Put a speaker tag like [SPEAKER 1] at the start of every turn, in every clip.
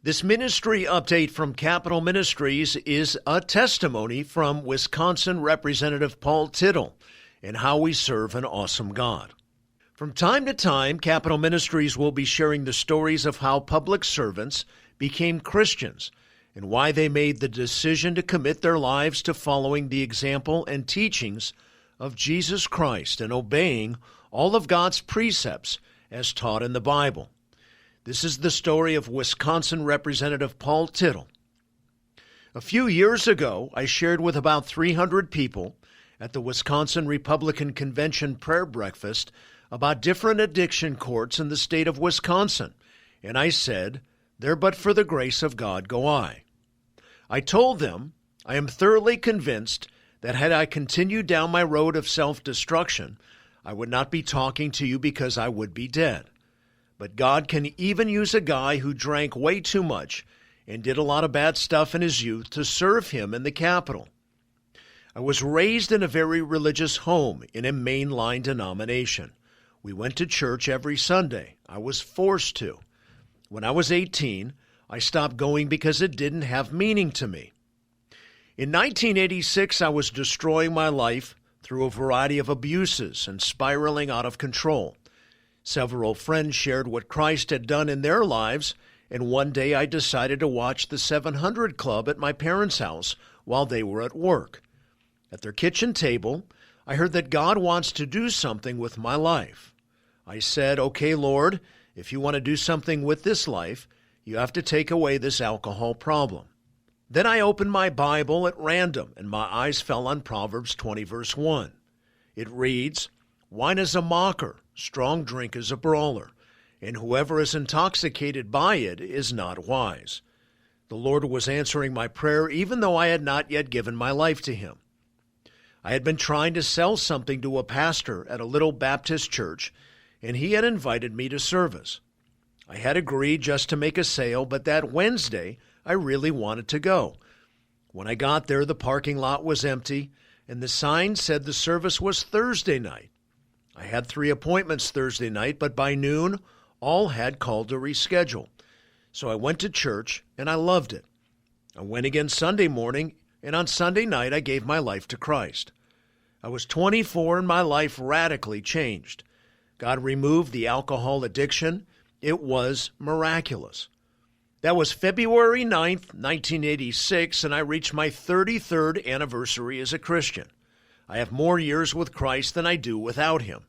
[SPEAKER 1] This ministry update from Capital Ministries is a testimony from Wisconsin Representative Paul Tittl and how we serve an awesome God. From time to time, Capital Ministries will be sharing the stories of how public servants became Christians and why they made the decision to commit their lives to following the example and teachings of Jesus Christ and obeying all of God's precepts as taught in the Bible. This is the story of Wisconsin Representative Paul Tittl. A few years ago, I shared with about 300 people at the Wisconsin Republican Convention prayer breakfast about different addiction courts in the state of Wisconsin, and I said, "There but for the grace of God go I." I told them, I am thoroughly convinced that had I continued down my road of self-destruction, I would not be talking to you because I would be dead. But God can even use a guy who drank way too much and did a lot of bad stuff in his youth to serve him in the Capitol. I was raised in a very religious home in a mainline denomination. We went to church every Sunday. I was forced to. When I was 18, I stopped going because it didn't have meaning to me. In 1986, I was destroying my life through a variety of abuses and spiraling out of control. Several friends shared what Christ had done in their lives, and one day I decided to watch the 700 Club at my parents' house while they were at work. At their kitchen table, I heard that God wants to do something with my life. I said, "Okay, Lord, if you want to do something with this life, you have to take away this alcohol problem." Then I opened my Bible at random, and my eyes fell on Proverbs 20, verse 1. It reads, "Wine is a mocker, strong drink is a brawler, and whoever is intoxicated by it is not wise." The Lord was answering my prayer even though I had not yet given my life to Him. I had been trying to sell something to a pastor at a little Baptist church, and he had invited me to service. I had agreed just to make a sale, but that Wednesday I really wanted to go. When I got there, the parking lot was empty, and the sign said the service was Thursday night. I had 3 appointments Thursday night, but by noon, all had called to reschedule. So I went to church, and I loved it. I went again Sunday morning, and on Sunday night, I gave my life to Christ. I was 24, and my life radically changed. God removed the alcohol addiction. It was miraculous. That was February 9th, 1986, and I reached my 33rd anniversary as a Christian. I have more years with Christ than I do without Him.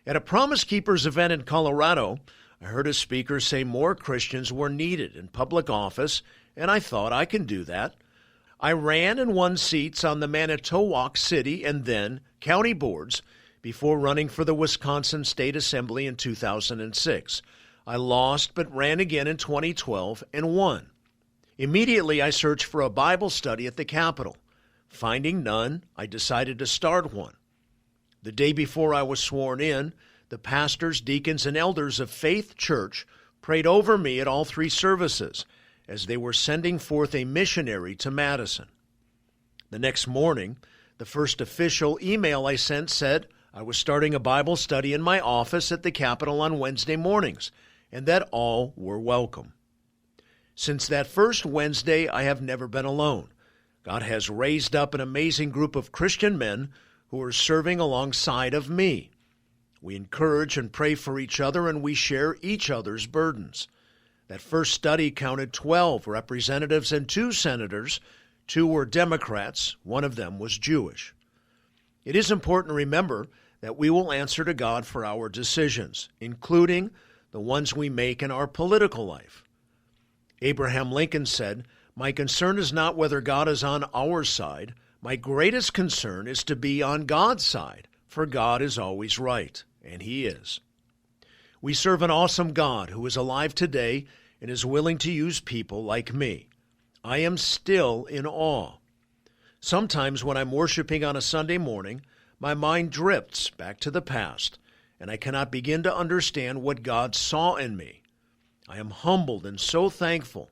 [SPEAKER 1] At a Promise Keepers event in Colorado, I heard a speaker say more Christians were needed in public office, and I thought I can do that. I ran and won seats on the Manitowoc City and then county boards before running for the Wisconsin State Assembly in 2006. I lost but ran again in 2012 and won. Immediately, I searched for a Bible study at the Capitol. Finding none, I decided to start one. The day before I was sworn in, the pastors, deacons, and elders of Faith Church prayed over me at all 3 services as they were sending forth a missionary to Madison. The next morning, the first official email I sent said I was starting a Bible study in my office at the Capitol on Wednesday mornings, and that all were welcome. Since that first Wednesday, I have never been alone. God has raised up an amazing group of Christian men who are serving alongside of me. We encourage and pray for each other, and we share each other's burdens. That first study counted 12 representatives and 2 senators. 2 were Democrats. 1 of them was Jewish. It is important to remember that we will answer to God for our decisions, including the ones we make in our political life. Abraham Lincoln said, "My concern is not whether God is on our side. My greatest concern is to be on God's side, for God is always right," and He is. We serve an awesome God who is alive today and is willing to use people like me. I am still in awe. Sometimes when I'm worshiping on a Sunday morning, my mind drifts back to the past, and I cannot begin to understand what God saw in me. I am humbled and so thankful.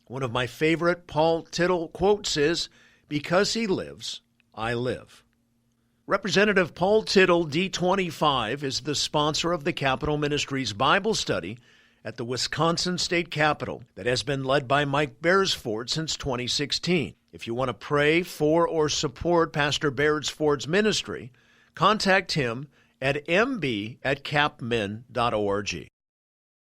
[SPEAKER 1] One of my favorite Paul Tittl quotes is, "Because He lives, I live." Representative Paul Tittl, D25, is the sponsor of the Capital Ministries Bible Study at the Wisconsin State Capitol that has been led by Mike Beresford since 2016. If you want to pray for or support Pastor Beresford's ministry, contact him at mb@capmin.org.